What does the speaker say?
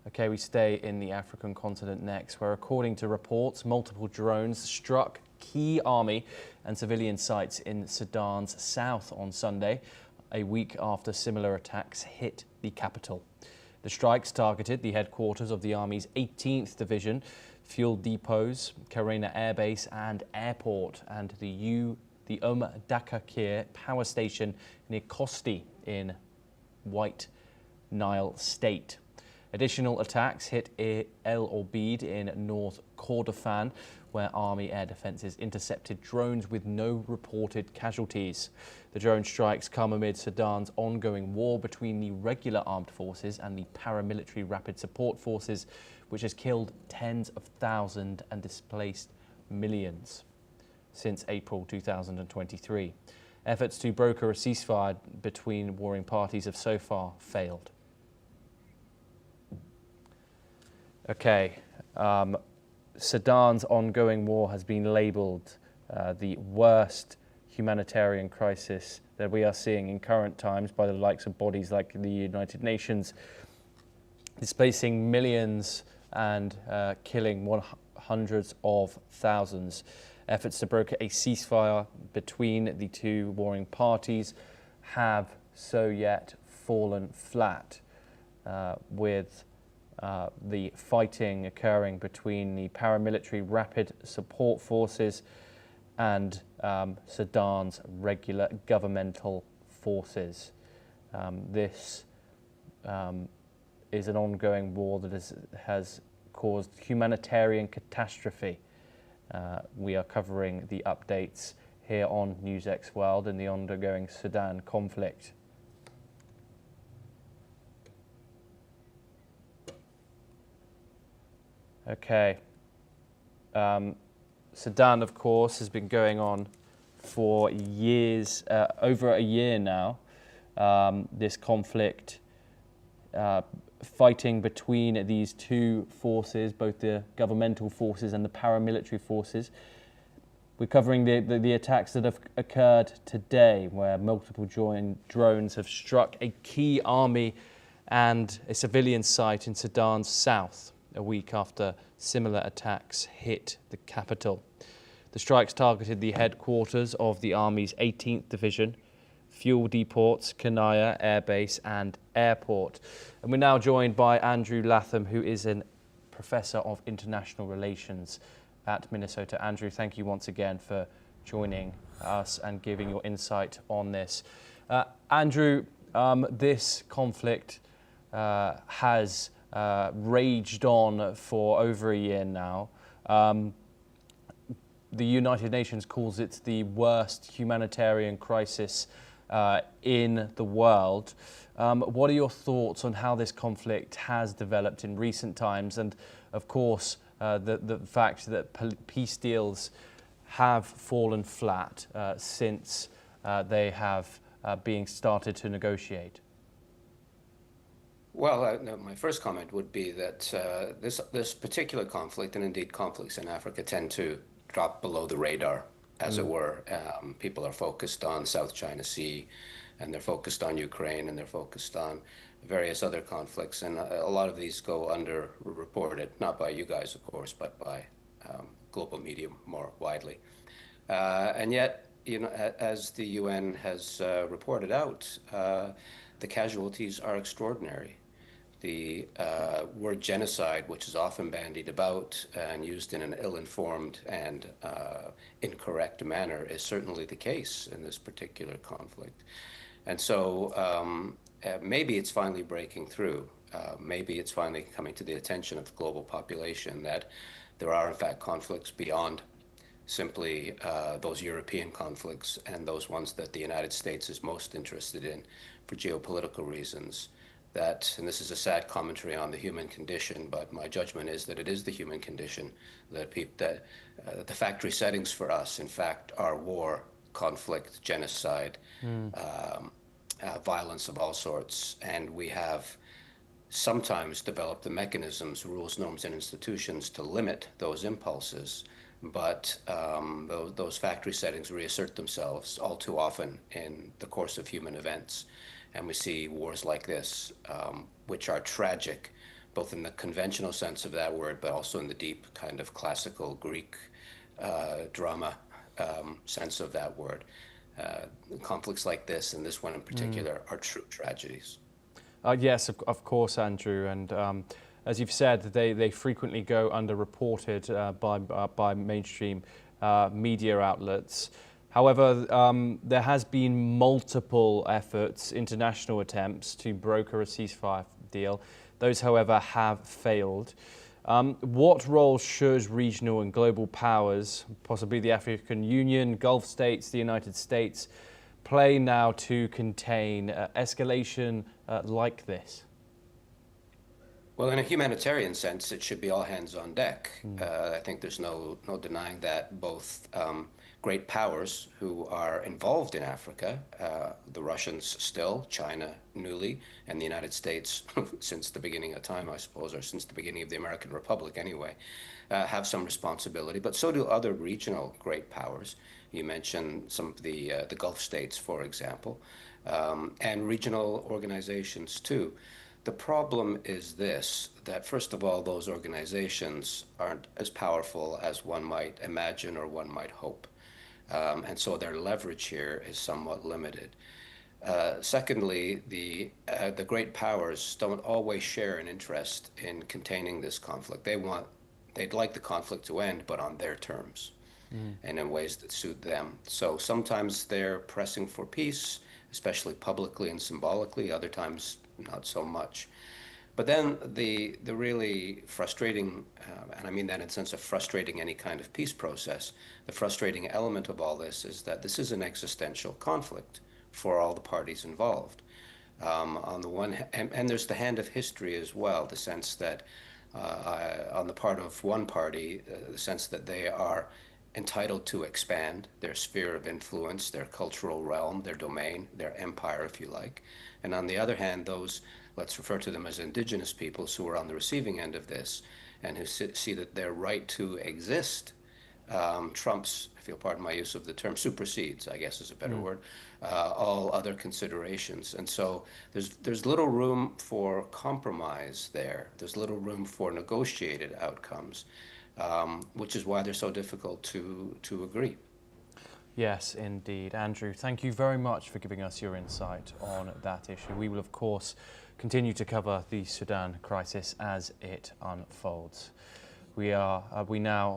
Okay, we stay in the African continent next, where according to reports, multiple drones struck key army and civilian sites in Sudan's south on Sunday, a week after similar attacks hit the capital. The strikes targeted the headquarters of the Army's 18th Division, fuel depots, Karena Air Base and airport, and the Dakakir power station near Kosti in White Nile State. Additional attacks hit El-Obeid in North Kordofan, where Army air defences intercepted drones with no reported casualties. The drone strikes come amid Sudan's ongoing war between the regular armed forces and the paramilitary rapid support forces, which has killed tens of thousands and displaced millions since April 2023. Efforts to broker a ceasefire between warring parties have so far failed. Okay, Sudan's ongoing war has been labelled the worst humanitarian crisis that we are seeing in current times by the likes of bodies like the United Nations, displacing millions and killing hundreds of thousands. Efforts to broker a ceasefire between the two warring parties have so yet fallen flat, with the fighting occurring between the paramilitary rapid support forces and Sudan's regular governmental forces. This is an ongoing war that has caused humanitarian catastrophe. We are covering the updates here on NewsX World in the ongoing Sudan conflict. Okay. Sudan, of course, has been going on for years, over a year now. This conflict, fighting between these two forces, both the governmental forces and the paramilitary forces. We're covering the attacks that have occurred today, where multiple drones have struck a key army and a civilian site in Sudan's south, a week after similar attacks hit the capital. The strikes targeted the headquarters of the Army's 18th Division, fuel depots, Kanaya Air Base and airport. And we're now joined by Andrew Latham, who is a Professor of International Relations at Minnesota. Andrew, thank you once again for joining us and giving your insight on this. Andrew, this conflict has raged on for over a year now. The United Nations calls it the worst humanitarian crisis in the world. What are your thoughts on how this conflict has developed in recent times, and of course the fact that peace deals have fallen flat since they have been started to negotiate? Well, no, my first comment would be that this particular conflict, and indeed conflicts in Africa, tend to drop below the radar, as it were. People are focused on South China Sea, and they're focused on Ukraine, and they're focused on various other conflicts, and a lot of these go underreported, not by you guys, of course, but by global media more widely. And yet, you know, as the UN has reported out, the casualties are extraordinary. The word genocide, which is often bandied about and used in an ill-informed and incorrect manner, is certainly the case in this particular conflict. And so maybe it's finally breaking through. Maybe it's finally coming to the attention of the global population that there are, in fact, conflicts beyond simply those European conflicts and those ones that the United States is most interested in for geopolitical reasons. That, and this is a sad commentary on the human condition, but my judgment is that it is the human condition, that the factory settings for us, in fact, are war, conflict, genocide, violence of all sorts. And we have sometimes developed the mechanisms, rules, norms, and institutions to limit those impulses. But those factory settings reassert themselves all too often in the course of human events. And we see wars like this, which are tragic, both in the conventional sense of that word, but also in the deep kind of classical Greek drama sense of that word. Conflicts like this, and this one in particular, are true tragedies. Yes, of course, Andrew. And as you've said, they frequently go underreported by mainstream media outlets. However, there has been multiple efforts, international attempts to broker a ceasefire deal. Those, however, have failed. What role should regional and global powers, possibly the African Union, Gulf states, the United States, play now to contain escalation like this? Well, in a humanitarian sense, it should be all hands on deck. I think there's no denying that both great powers who are involved in Africa, the Russians still, China newly, and the United States since the beginning of time, I suppose, or since the beginning of the American Republic anyway, have some responsibility, but so do other regional great powers. You mentioned some of the Gulf states, for example, and regional organizations too. The problem is this, that first of all, those organizations aren't as powerful as one might imagine or one might hope. And so their leverage here is somewhat limited. Secondly, the great powers don't always share an interest in containing this conflict. They'd like the conflict to end, but on their terms and in ways that suit them. So sometimes they're pressing for peace, especially publicly and symbolically, other times not so much. But then the really frustrating, and I mean that in the sense of frustrating any kind of peace process, the frustrating element of all this is that this is an existential conflict for all the parties involved. On the one hand, and there's the hand of history as well, the sense that on the part of one party, the sense that they are entitled to expand their sphere of influence, their cultural realm, their domain, their empire, if you like. And on the other hand, those, let's refer to them as indigenous peoples who are on the receiving end of this and who see that their right to exist trumps, if you'll pardon my use of the term, supersedes, I guess is a better word, all other considerations. And so there's little room for compromise there. There's little room for negotiated outcomes, which is why they're so difficult to agree. Yes, indeed. Andrew, thank you very much for giving us your insight on that issue. We will, of course, continue to cover the Sudan crisis as it unfolds. We now